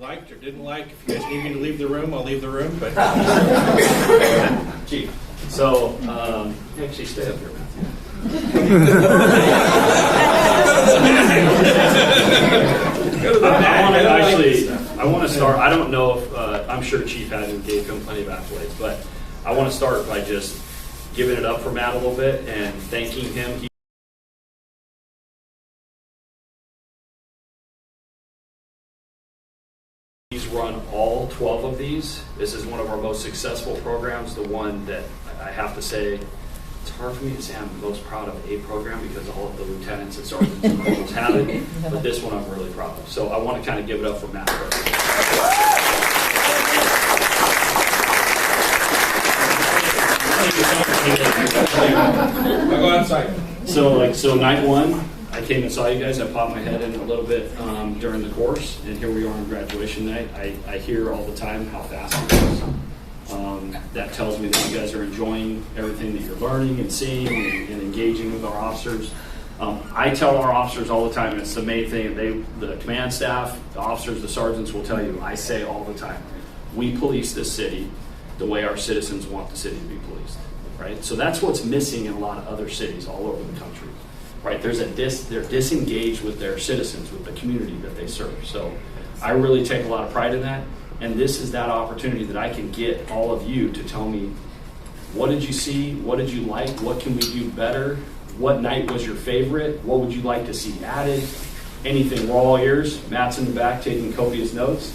liked or didn't like. If you guys need me to leave the room, I'll leave the room. But Chief, so actually stay up here, Matthew. I want to start. I don't know if I'm sure Chief had and gave him plenty of accolades, but I want to start by just giving it up for Matt a little bit and thanking him. He's run all 12 of these. This is one of our most successful programs, the one that I have to say, it's hard for me to say I'm most proud of a program because all of the lieutenants and sergeants and corporals have it, but this one I'm really proud of. So I want to kind of give it up for Matt first. I'll go outside. So night one, I came and saw you guys. I popped my head in a little bit during the course, and here we are on graduation night. I hear all the time how fast it goes. That tells me that you guys are enjoying everything that you're learning and seeing and engaging with our officers. I tell our officers all the time, and it's the main thing, the command staff, the officers, the sergeants will tell you, I say all the time, we police this city the way our citizens want the city to be policed, right? So that's what's missing in a lot of other cities all over the country, right? They're disengaged with their citizens, with the community that they serve. So I really take a lot of pride in that. And this is that opportunity that I can get all of you to tell me, what did you see? What did you like? What can we do better? What night was your favorite? What would you like to see added? Anything, we're all ears. Matt's in the back taking copious notes.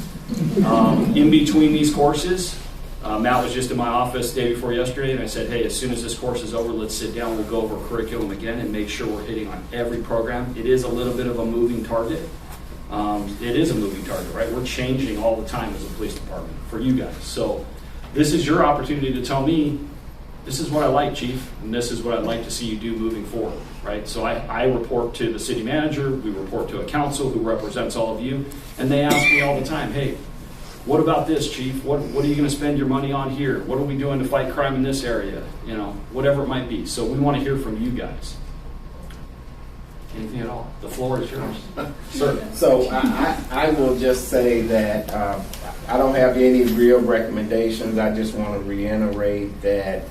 In between these courses, Matt was just in my office the day before yesterday, and I said, hey, as soon as this course is over, let's sit down, we'll go over curriculum again and make sure we're hitting on every program. It is a little bit of a moving target. It is a moving target, right? We're changing all the time as a police department for you guys. So this is your opportunity to tell me, this is what I like, Chief, and this is what I'd like to see you do moving forward, right? So I report to the city manager, we report to a council who represents all of you, and they ask me all the time, hey, what about this, Chief? What are you going to spend your money on here? What are we doing to fight crime in this area? You know, whatever it might be. So we want to hear from you guys. Anything at all? The floor is yours. Sir. So I will just say that I don't have any real recommendations. I just want to reiterate that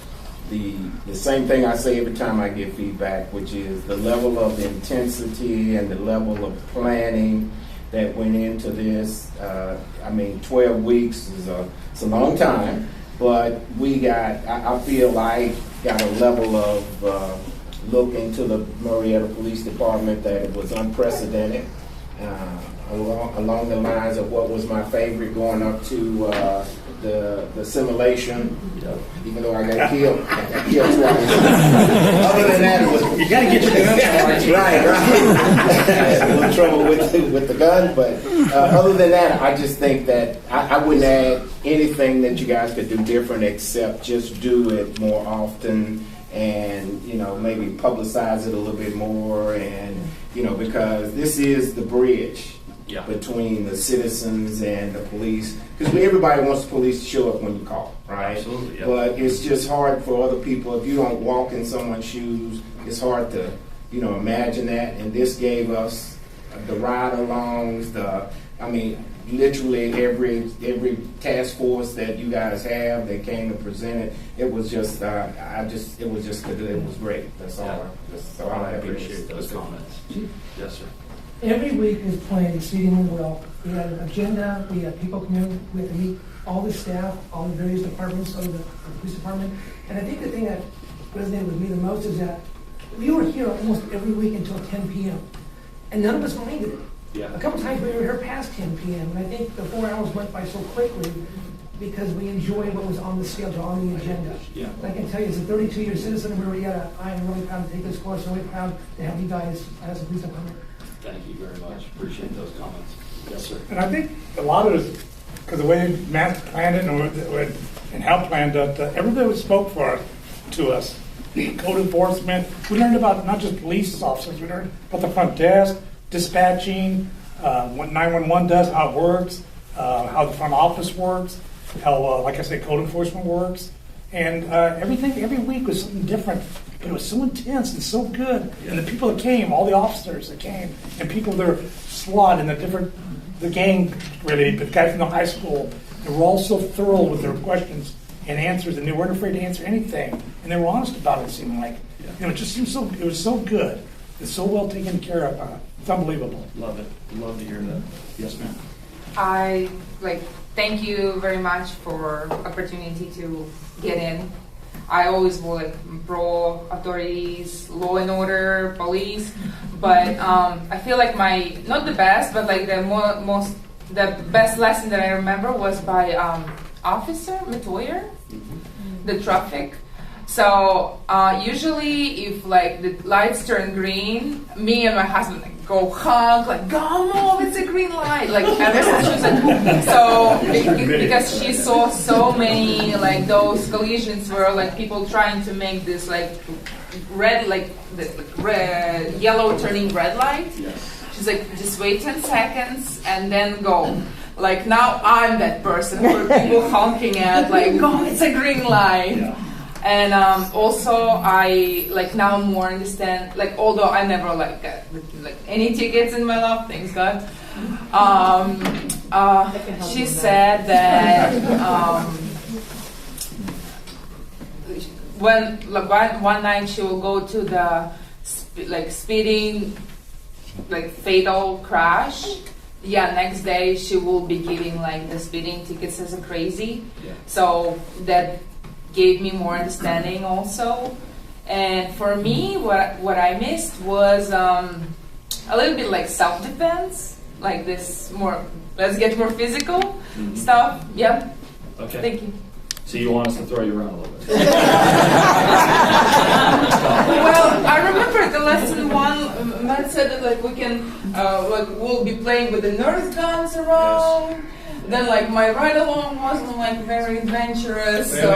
the same thing I say every time I get feedback, which is the level of intensity and the level of planning that went into this. 12 weeks is a long time, but I feel like got a level of look into the Murrieta Police Department that it was unprecedented, along the lines of what was my favorite going up to the simulation. Even though I got killed twice. Other than that, it was you got to get your gun charged. Right. I had a little trouble with the gun, but other than that, I just think that I wouldn't add anything that you guys could do different except just do it more often. And maybe publicize it a little bit more, and because this is the bridge between the citizens and the police. Because everybody wants the police to show up when you call, right? Absolutely. Yeah. But it's just hard for other people if you don't walk in someone's shoes. It's hard to imagine that. And this gave us the ride-alongs. Literally every task force that you guys have that came and presented, it was just it was great. That's all. So I appreciate those comments. Yes, sir. Every week is planned exceedingly well. We had an agenda. We had people come in. We had to meet all the staff, all the various departments of the police department. And I think the thing that resonated with me the most is that we were here almost every week until 10 p.m. and none of us minded it. Yeah. A couple times we were here past 10 p.m. and I think the 4 hours went by so quickly because we enjoyed what was on the schedule, on the agenda. Yeah. And I can tell you, as a 32-year citizen of Murrieta, I am really proud to take this course. I'm really proud to have you guys as a police department. Thank you very much. Appreciate those comments. Yes, sir. And I think a lot of it, because the way Matt planned it and Hal planned it, everybody spoke to us. Code enforcement. We learned about not just police officers. We learned about the front desk, dispatching, what 911 does, how it works, how the front office works, how, like I said, code enforcement works. And everything, every week was something different. But it was so intense and so good. And the people that came, all the officers that came, and people that are slot in the different the gang really, but the guys from the high school, they were all so thorough with their questions and answers, and they weren't afraid to answer anything, and they were honest about it. It seemed like, it just seemed so. It was so good. It's so well taken care of. It's unbelievable. Love it. Love to hear that. Yes, ma'am. I thank you very much for opportunity to get in. I always will pro authorities, law and order, police, but I feel like my not the best, but the best lesson that I remember was by Officer Metoyer, the traffic. So usually if the lights turn green, me and my husband go honk, go move, it's a green light. Ever since she was so because she saw so many those collisions where people trying to make this red red yellow turning red light. Yes. She's just wait 10 seconds and then go. Now I'm that person who people honking at go, it's a green light. Yeah. And also, I now more understand. Although I never got any tickets in my life, thanks God. She said that when one night she will go to the speeding, fatal crash. Yeah, next day she will be giving the speeding tickets as a crazy. Yeah. So that gave me more understanding also. And for me, what I missed was a little bit self-defense, this more, let's get more physical stuff. Yeah. Okay. Thank you. So you want us to throw you around a little bit? Well, I remember the lesson one, Matt said that we can, we'll be playing with the Nerf guns around. Yes. Then my ride along wasn't very adventurous. Wait. Is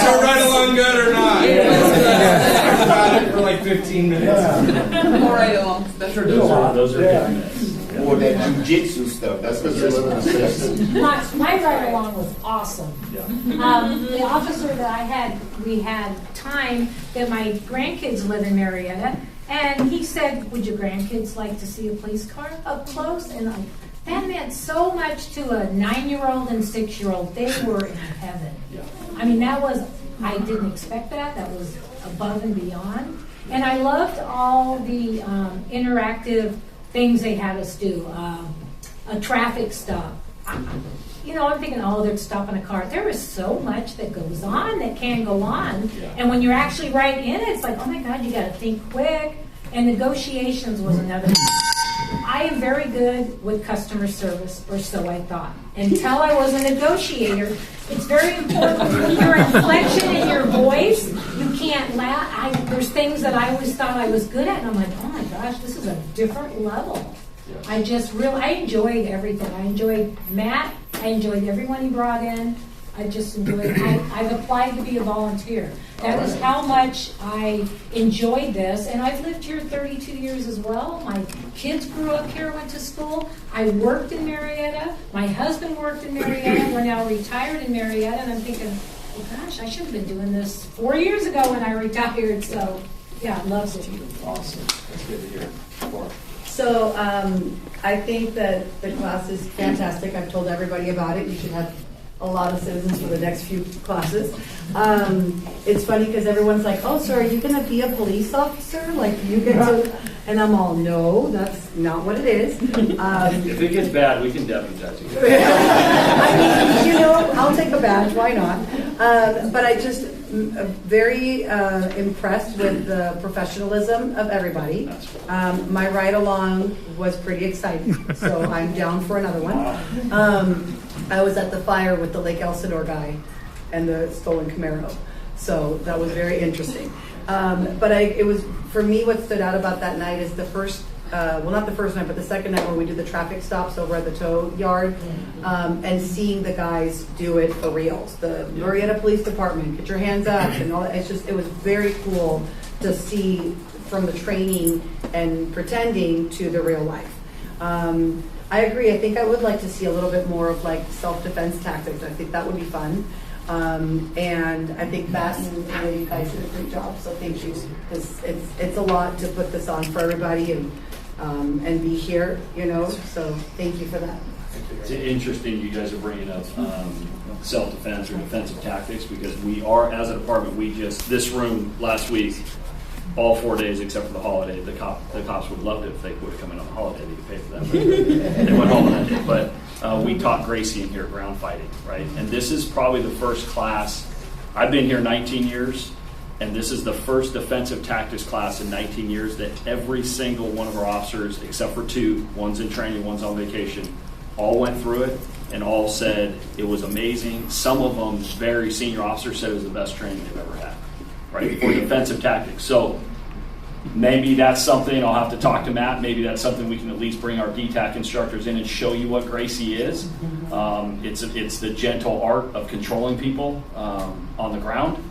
your ride along good or not? It was good. About it for 15 minutes. More ride along. That's true. Those are good minutes. Yeah. Or that jujitsu stuff. That's what you're looking for. My ride along was awesome. Yeah. The officer that I had, we had time that my grandkids live in Murrieta, and he said, would your grandkids like to see a police car up close? And that meant so much to a 9-year-old and 6-year-old. They were in heaven. Yeah. I mean, I didn't expect that. That was above and beyond. And I loved all the interactive things they had us do. A traffic stop. I'm thinking, they're stopping a car. There is so much that goes on that can go on. Yeah. And when you're actually right in it, it's oh my God, you got to think quick. And negotiations was another. I am very good with customer service, or so I thought. Until I was a negotiator, it's very important. Your inflection in your voice, you can't laugh. There's things that I always thought I was good at, and I'm oh my gosh, this is a different level. Yeah. I enjoyed everything. I enjoyed Matt. I enjoyed everyone he brought in. I just enjoyed. I've applied to be a volunteer. That is how much I enjoyed this, and I've lived here 32 years as well. My kids grew up here, went to school. I worked in Murrieta. My husband worked in Murrieta. We're now retired in Murrieta, and I'm thinking, oh gosh, I should have been doing this 4 years ago when I retired. So, yeah, loves it. Awesome. That's good to hear. Laura. So I think that the class is fantastic. I've told everybody about it. You should have a lot of citizens for the next few classes. It's funny because everyone's oh, so are you going to be a police officer? You get to, and I'm all, no, that's not what it is. If it gets bad, we can deputize you. I mean, I'll take a badge, why not? But I just very impressed with the professionalism of everybody. My ride along was pretty exciting, so I'm down for another one. I was at the fire with the Lake Elsinore guy and the stolen Camaro, so that was very interesting. But it was, for me, what stood out about that night is the first, not the first night, but the second night where we did the traffic stops over at the tow yard, and seeing the guys do it for reals. The Murrieta Police Department, get your hands up, and all that. It was very cool to see from the training and pretending to the real life. I agree. I think I would like to see a little bit more of self-defense tactics. I think that would be fun. And I think Matt and Lady, you guys did a great job. So thank you. It's a lot to put this on for everybody, and and be here, so thank you for that. It's interesting you guys are bringing up self-defense or defensive tactics, because we are, as a department, this room last week, all 4 days except for the holiday, the cops would love it if they would have come in on the holiday. They could pay for that. But they went home on that day. But we taught Gracie in here ground fighting, right? And this is probably the first class. I've been here 19 years, and this is the first defensive tactics class in 19 years that every single one of our officers, except for 2, one's in training, one's on vacation, all went through it and all said it was amazing. Some of them, very senior officers, said it was the best training they've ever had, right, for defensive tactics. So maybe that's something I'll have to talk to Matt. Maybe that's something we can at least bring our DTAC instructors in and show you what Gracie is. It's the gentle art of controlling people on the ground.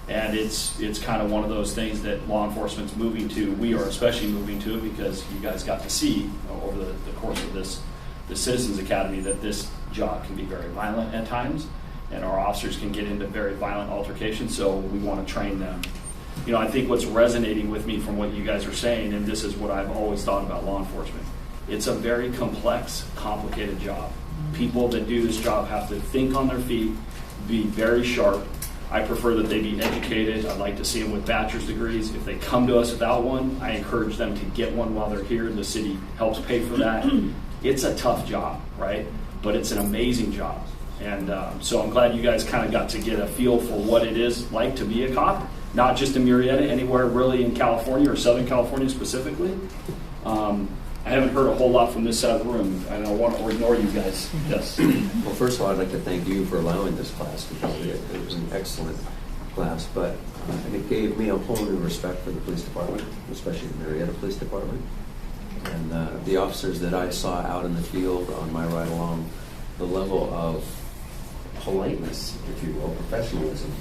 And it's kind of one of those things that law enforcement's moving to. We are especially moving to it because you guys got to see over the course of the Citizens Academy that this job can be very violent at times, and our officers can get into very violent altercations, so we want to train them. I think what's resonating with me from what you guys are saying, and this is what I've always thought about law enforcement, it's a very complex, complicated job. People that do this job have to think on their feet, be very sharp. I prefer that they be educated. I'd like to see them with bachelor's degrees. If they come to us without one, I encourage them to get one while they're here. The city helps pay for that. It's a tough job, right? But it's an amazing job. And so I'm glad you guys kind of got to get a feel for what it is like to be a cop, not just in Murrieta, anywhere really in California or Southern California specifically. I haven't heard a whole lot from this side of the room. I don't want to ignore you guys. Yes. Well, first of all, I'd like to thank you for allowing this class, because it was an excellent class, but it gave me a whole new respect for the police department, especially the Murrieta Police Department. And the officers that I saw out in the field on my ride along, the level of politeness, if you will, professionalism,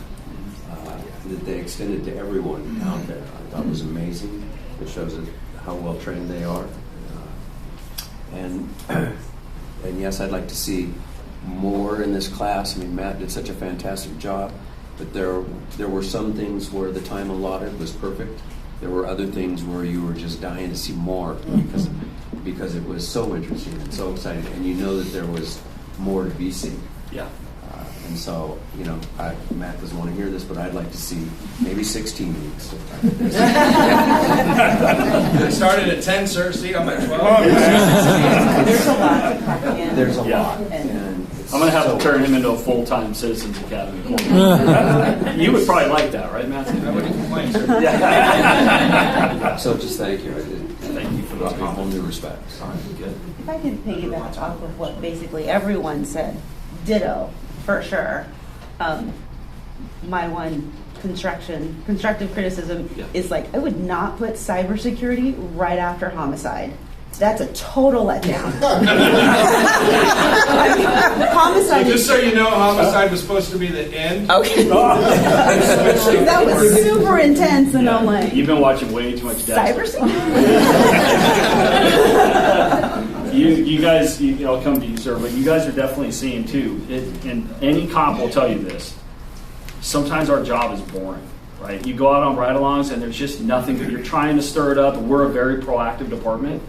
that they extended to everyone out there, I thought was amazing. It shows how well trained they are. And yes, I'd like to see more in this class. I mean, Matt did such a fantastic job, but there were some things where the time allotted was perfect. There were other things where you were just dying to see more, because it was so interesting and so exciting, and you know that there was more to be seen. Yeah. And so, Matt doesn't want to hear this, but I'd like to see maybe 16 weeks. I started at 10, sir. See, I'm at 12. There's a lot to pack in. There's a Yeah. lot. And I'm going to have to turn him into a full-time Citizens Academy. You would probably like that, right, Matthew? I wouldn't complain, sir. So just thank you. Thank you for those A whole comments. new respect. Good. If I can piggyback off of what basically everyone said, ditto, for sure. My one constructive criticism is I would not put cybersecurity right after homicide. That's a total letdown. Homicide. Just so you know, homicide was supposed to be the end. Okay. That was super intense, and I'm like, You've been watching way too much Dexter. cybersecurity. You guys, I'll come to you, sir, but you guys are definitely seeing too, and any cop will tell you this, sometimes our job is boring, right? You go out on ride-alongs and there's just nothing, you're trying to stir it up. We're a very proactive department,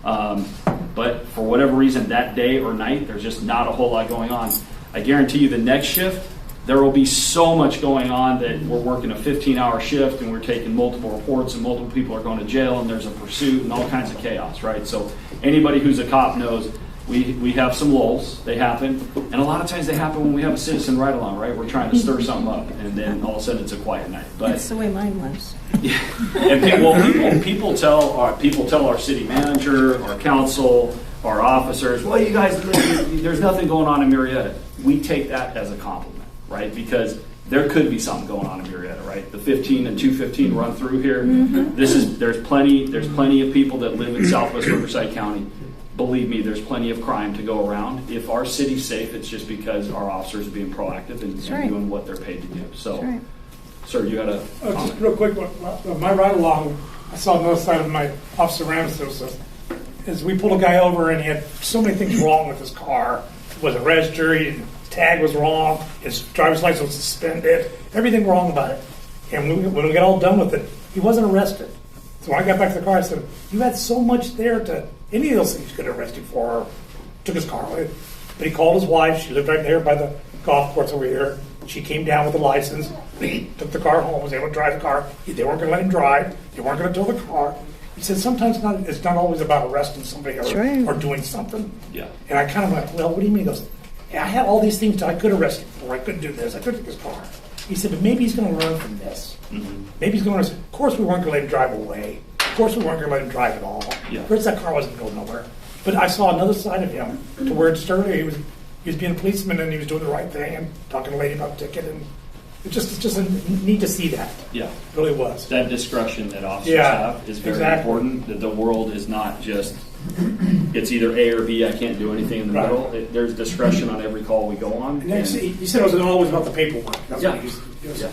but for whatever reason, that day or night, there's just not a whole lot going on. I guarantee you the next shift, there will be so much going on that we're working a 15-hour shift and we're taking multiple reports and multiple people are going to jail and there's a pursuit and all kinds of chaos, right? So anybody who's a cop knows we have some lulls. They happen. And a lot of times they happen when we have a citizen ride-along, right? We're trying to stir something up and then all of a sudden it's a quiet night. But That's the way mine was. yeah. And people tell our city manager, our council, our officers, well, you guys, there's nothing going on in Murrieta. We take that as a compliment, right? Because there could be something going on in Murrieta, right? The 15 and 215 run through here. Mm-hmm. There's plenty of people that live in Southwest Riverside County. Believe me, there's plenty of crime to go around. If our city's safe, it's just because our officers are being proactive and right. doing what they're paid to do. So, Right. Sir, you got a Just comment? real quick, my ride along, I saw on the other side of my Officer Ramsey is we pulled a guy over and he had so many things wrong with his car. It wasn't registered, his tag was wrong, his driver's license was suspended, everything wrong about it. And when we got all done with it, he wasn't arrested. So when I got back to the car, I said, you had so much there to, any of those things you could have arrested for, or took his car away. But he called his wife, she lived right there by the golf course over here. She came down with a license, took the car home, was able to drive the car. They weren't going to let him drive, they weren't going to tow the car. He said sometimes it's not always about arresting somebody or doing something. Yeah. And I kind of went, well, what do you mean? He goes, yeah, I had all these things I could arrest him for. I could do this, I could take his car. He said, but maybe he's going to learn from this. Mm-hmm. Maybe he's going to, of course we weren't going to let him drive away. Of course we weren't going to let him drive at all. Yeah. Of course that car wasn't going nowhere. But I saw another side of him to where just earlier he was being a policeman and he was doing the right thing and talking to a lady about a ticket, and it's just neat to see that. Yeah. It really was. That discretion that officers Yeah, have is very exactly. important. That the world is not just, it's either A or B, I can't do anything in the Right. middle. There's discretion on every call we go on. And then he said it wasn't always about the paperwork. That's Yeah. what he was Yeah.